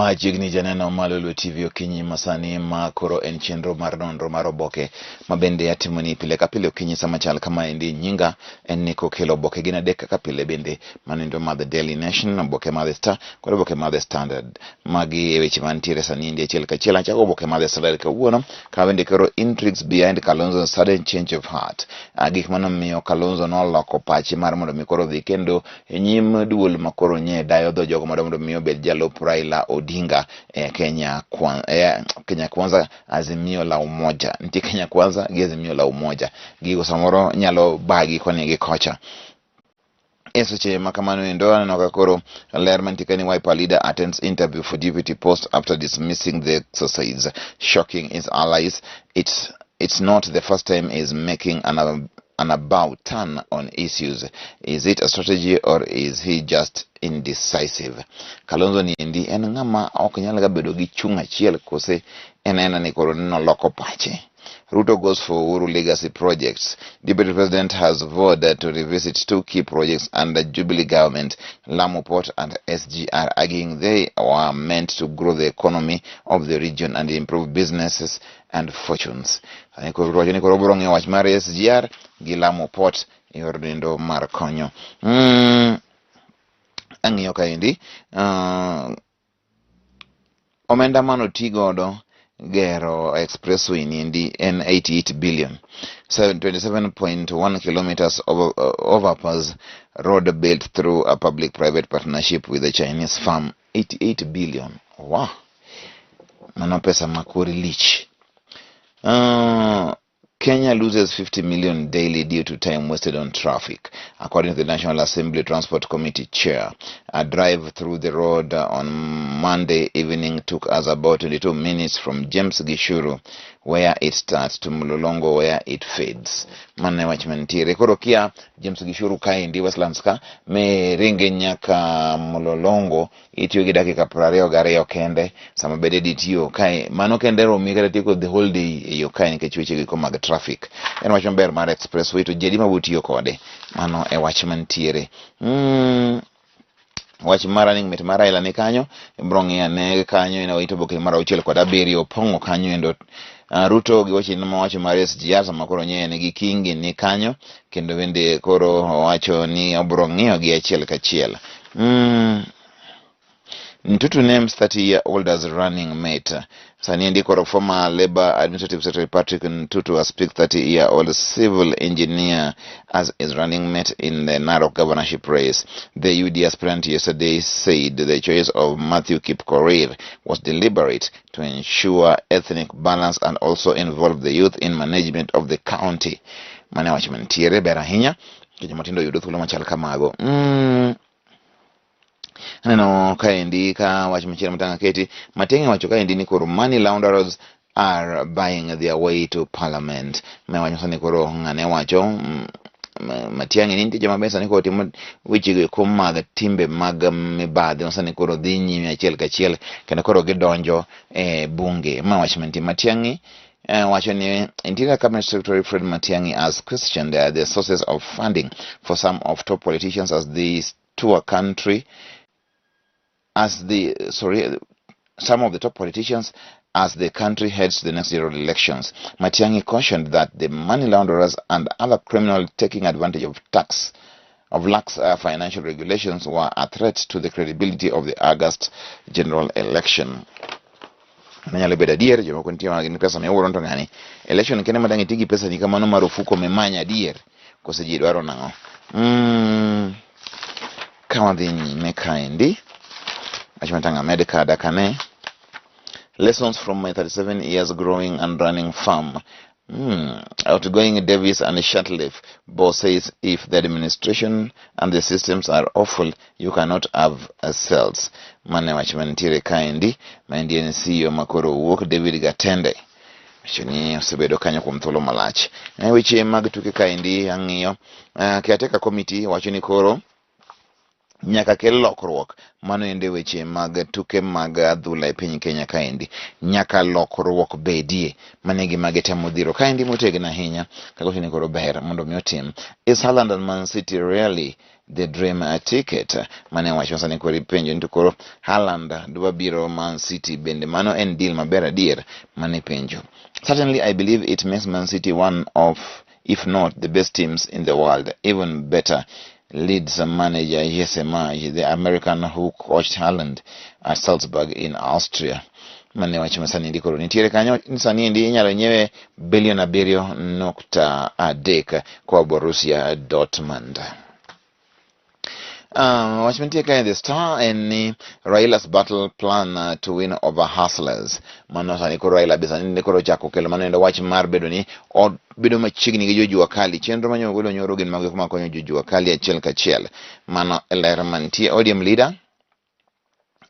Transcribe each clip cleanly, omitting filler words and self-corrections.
Majigni janeno Lolwe Tv okinyi masani ma koro en chenro mar nonro mar Oboke mabende yatimoni pile ka pile okinyi sama chal kama endi. Nyinga en ni Okelo Oboke gin adek kaka pile bende manindo ma The Daily Nation, Oboke ma The Star kod Oboke ma The Standard. Magi e weche mantiere sani endi achiel kachiel. Achako Oboke ma The Standard kawuono ka bende koro intrigues behind Kalonzo's sudden change of heart. Gik manomiyo Kalonzo noloko pache mar mondo mi koro dhi kendo nyim duol makoro nye dayo dho jogo mondo mi obed jalup Raila Odinga Kenya Kwanza Azimio la Umoja. Nti Kenya Kwanza gi Azimio la Umoja. Gigo samoro nyalo bagi koni gi kocha. Eseche makamano endo aneno koro ler mantika ni Wiper leader attends interview for deputy post after dismissing the exercise, shocking his allies. It's not the first time he's making an about turn on issues. Is it a strategy or is he just indecisive? Kalonzo ni endi en ng'ama ok nyal ga bedo gi chung' achiel kose en ni koro noloko pache. Ruto goes for Uhuru legacy projects. Deputy President has vowed to revisit two key projects under Jubilee government, Lamu Port and SGR, arguing they were meant to grow the economy of the region and improve businesses and fortunes. Wach mar SGR gi Lamu Port yordindo mar konyo. Ang'iyo kaendi omenda mano tigodo gero expressway ni en 88 billion, 27.1 kilometers of overpass road built through a public-private partnership with a Chinese firm. 88 billion. Wow. Mano pesa makuri lich. Kenya loses 50 million daily due to time wasted on traffic, according to the National Assembly Transport Committee chair. A drive through the road on Monday evening took us about 22 minutes from James Gishuru, where it starts, to Mulolongo, where it fades. Mane wachmantiere koro kia James Gishuru kaendi Westlands ka me ringe nyaka Mulolongo itiyo gi dakika 22 kende sama bede ditiyo kae mano kende romi kata tiko the whole day eyo kae nikech weche giko mag traffic. En wach maber mar expressway to jedi mabutiyo kode. Mano e wach mantiere. Wach running mate mar Raila ni kanyo brong'ia ne kanyo ina wito Oboke mar 6 kod 7 opongo kanyo endo. Ruto gi wacho ni wacho mar SGR sama koro nye ne gi Kingi ni kanyo kendo bende koro wacho ni obrong'iyo gi achiel kachiel. Ntutu names 30-year-old as running mate. Sani ndi koro former Labour Administrative Secretary Patrick Ntutu has picked 30-year-old civil engineer as his running mate in the Narok governorship race. The UD aspirant yesterday said the choice of Matthew Kipkorir was deliberate to ensure ethnic balance and also involve the youth in management of the county. Mane wachmantiere ber ahinya kejo matindo yudo thuolo machal kamago. Aneno kaendi ka wach machielo matanga keti Matiang'i wacho kaendi ni koro money launderers are buying their way to parliament. Mewanyo sani koro ng'ane wacho Matiang'i ni nitie joma besa ni koro timo weche go mag timbe mag mibadhi sani koro dhi nyime achiel kachiel kendo koro gidonjo bunge. Ma wach mantie Matiang'i wacho ni Interior Cabinet Secretary Fred Matiang'i has questioned the sources of funding for some of top politicians as they tour country some of the top politicians as the country heads to the next general elections. Matiang'i cautioned that the money launderers and other criminals taking advantage of lax financial regulations were a threat to the credibility of the August general election. Nanyalo beda dier joma kuntiwa ni pesa me uro ngani election kene madangi tigi pesa ni kamano marufuko memanya dier kose ji dwaro nango. Kama dhi nyime kaendi Achmatanga medical dakane. Lessons from my 37 years growing and running farm. Outgoing Davis and Shutleaf boss says if the administration and the systems are awful, you cannot have sales. Mane wachmantiere kaendi Indian CEO makoro wuok David Gatende. Chini osebedo kanyo kuom thuolo malach. Weche mag tuke kaendi ang'iyo. Caretaker committee wacho ni koro nyaka kel lokruok mano ende weche mag tuke mag adhula e piny Kenya kaendi, nyaka lokruok bedie. Mane gima gitemo dhiro kaendi motegno ahinya kaka otene koro ber mondo mi otim. Is Haaland and Man City really the dream ticket? Mane wacho sani koro ipenjo ni to koro Haaland dwa biro Man City, bende mano en deal maber adier? Mane penjo. Certainly I believe it makes Man City one of, if not the best teams in the world, even better. Leads manager Jesse Marsch, the American who coached Haaland at Salzburg in Austria. Mane wacho masani ndi koro nitiere kanyo sani ndi inyalo nyewe bilion 7.3 kwa Borussia Dortmund. Watch me take the Star and Raila's battle plan to win over hustlers. Mano sani koro Raila bisa ni koro chako kelo mano endo watch mar bedo ni o bedo machiegni gi joju akali chenro manyo golo nyoro gin mag kuma konyo joju akali achiel kachiel. Mano ler mantie ODM leader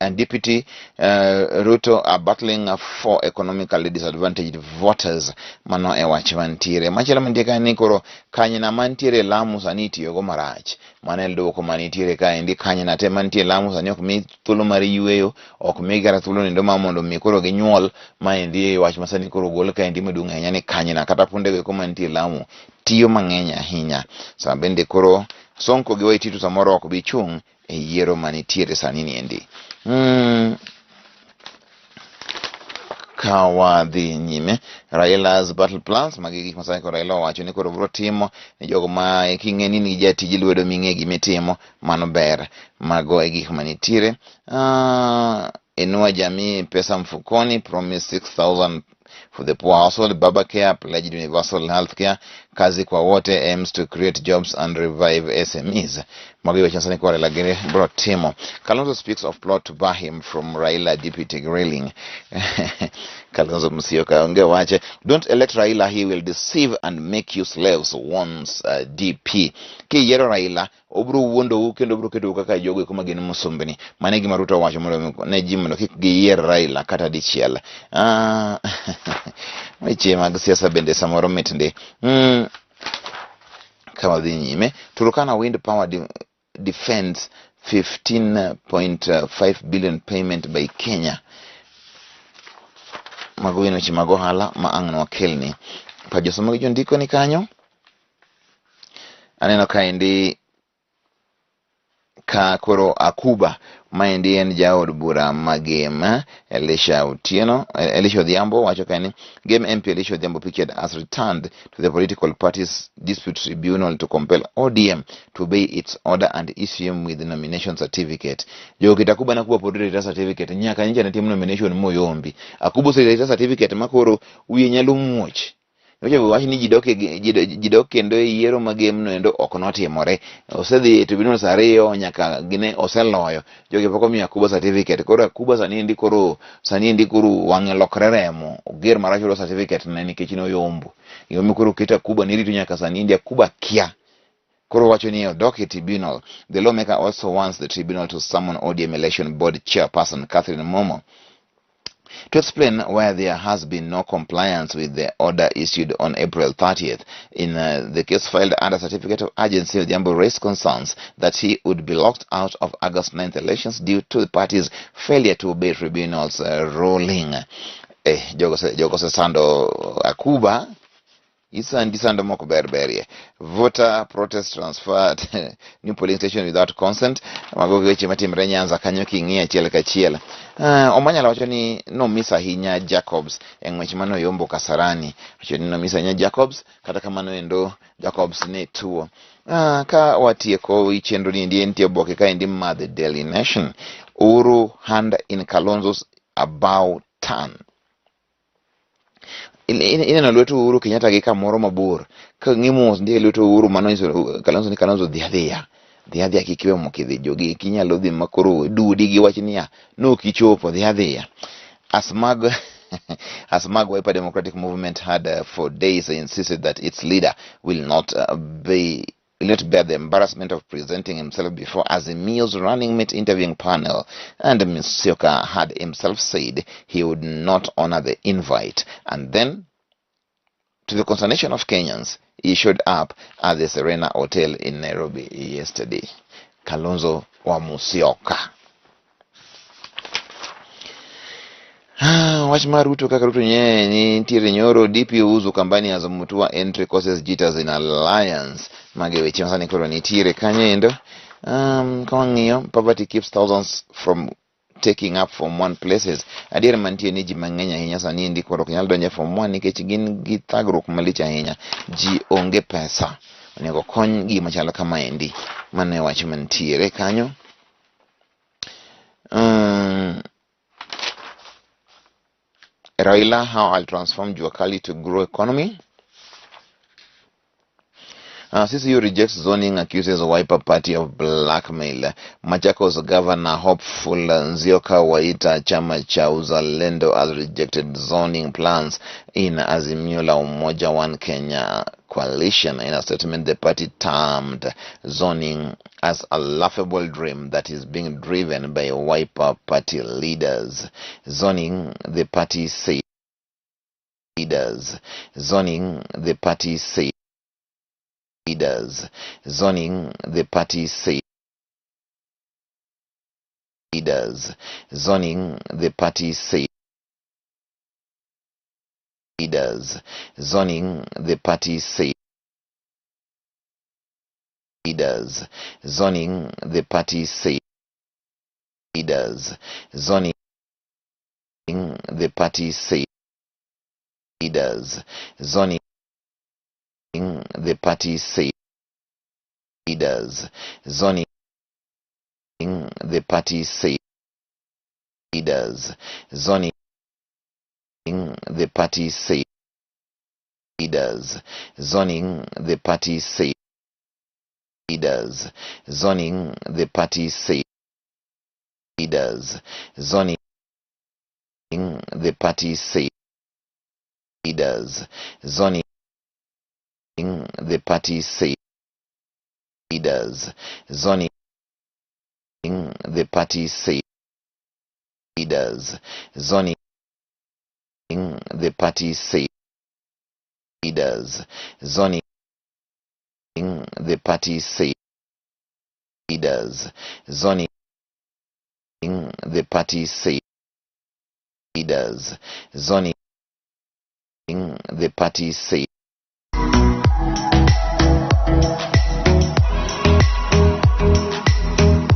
and Deputy Ruto are battling for economically disadvantaged voters. Mano e wach mantiere. Machielo mantie ka ni koro kanyina mantiere Lamu sani itiyogo marach. Mano e dwoko manitiere kaendi, kanyina te mantie Lamu sani ok mi thuolo mar yueyo, ok mi gara thuolo nindo ma mondo mi koro ginyuol. Maendi wach masani koro gol kaendi maduong' ahinya ni kanyina kata punde go mantie Lamu tiyo mang'eny ahinya. Sa bende koro Sonko gi Waititu samoro ok bi chung' e yiero manitiere sani niendi. Kawadhi nyime Raila's battle plans magi gik masani koro Raila wacho ni koro bro timo ni jogo ma king'eni ni jatiji lwedo ming'e gimitimo, mano ber. Mago e gik manitiere. Inua jamii pesa mfukoni, promise 6,000 for the poor household. Baba Care pledged universal health care. Kazi kwa wote aims to create jobs and revive SMEs. Magiwa chansani kwa Raila gere bro timo. Kalonzo speaks of plot to bar him from Raila deputy grilling. Kalonzo Musyoka onge wache, don't elect Raila, he will deceive and make you slaves once. DP ki yero Raila obro wuondo u kendo obro keto kaka jogo kuma gin musumbni. Mane gima Ruto wacho mondo ne ji mondo kik giyier Raila kata dichiel. Weche mag siasa bende samoro mitndi. Kama dhi nyime, Turkana wind power defense 15.5 billion payment by Kenya. Mago ino chi mago hala ma ang' wakelni. Pa josomo gi jondiko ni kanyo. Aneno kaendi ka koro Akuba maendi en jaod bura magema Elisha Odhiambo wacho kaeni game MP Elisha Odhiambo pictured as returned to the political parties dispute tribunal to compel ODM to obey its order and issue him with the nomination certificate. Jo kitakuba na kuwa podreta certificate nyaka nje na team nomination moyombi. Akubo certificate certificate makoro uye nyalo muoch. Oje wachi ni jidok kendo yiero magem no endo ok notimore. Osedhi tribunal sariyo nyaka gine oseloyo. Jogi poko mi Akuba certificate. Koro Akuba sani ndi koro wang'e lokre remo. Oger marachulo certificate na nikech no yombo. Yomi koro kita Akuba nirito nyaka sani ndi Akuba kia. Koro wacho ni Oboke tribunal. The lawmaker also wants the tribunal to summon ODM election board chairperson Catherine Momo to explain why there has been no compliance with the order issued on April 30th. In the case filed under certificate of urgency, Odhiambo raised concerns that he would be locked out of August 9th elections due to the party's failure to obey tribunal's ruling. Jogo se sando Akuba. Isando moko berberie. Voter protest transferred new polling station without consent. Mago weche matimre Nyanza kanyo king'ie achiel kachiel. Omanyala wacho ni no misa hinya Jacobs eng'wech mano yombo Kasarani. Wacho ni no misa hinya Jacobs kata kamano endo Jacobs ne tuo. Ka watieko chenro ni ndiye nitie Oboke ka endi ma the Daily Nation. Uhuru hand in Kalonzo's about turn. Ina lweto Uhuru Kenyatta gi kamoro mabor ka ng'imos ndiye lweto Uhuru mano iso Kalonzo dhiadhia kikiwe mokidhi jogi kinyalo dhi makoro dudi gi wach niya no kichopo dhiadhia. Asmag Wiper Democratic Movement had for days insisted that its leader will not bear the embarrassment of presenting himself before Azimio's running mate interviewing panel, and Musyoka had himself said he would not honor the invite. And then, to the consternation of Kenyans, he showed up at the Serena Hotel in Nairobi yesterday. Kalonzo wa Musyoka. Wach mar Ruto kaka Ruto nye ni ntiere nyoro DPO uzu kampani azomutua entry courses jitters in alliance mage weche masani koro nitiere kanyo endo. Kawang'iyo, poverty keeps thousands from taking up Form 1 places. Adier mantie ni ji mang'eny ahinya sani endi koro ok nyal donjo Form 1 nikech gin gi thagruok malich ahinya. Ji onge pesa. Onego kony gi machalo kama endi. Mano e wach mantiere kanyo. Raila, how I'll transform Juakali to grow economy. CCU rejects zoning, accuses Wiper Party of blackmail. Machakos Governor hopeful Nzioka Waita chama cha Uzalendo has rejected zoning plans in Azimio la Umoja One Kenya coalition. In a statement, the party termed zoning as a laughable dream that is being driven by Wiper Party leaders. Zoning, the party said. Zoning, the party said. Zoning, the party said. Zoning, the party said. Zoning, the party said. Zoning, the party said. Zoning, the party said. Zoning, the party said. Zoning, the party said. Zoning, the party said. Zoning, the party said. Zoning, the party said. Zoning, the party said. Zoning, the party said. Zoning, the party said. Zoning, the party said. Zoning, the party said. Zoning, the party said. Zoning, the party said.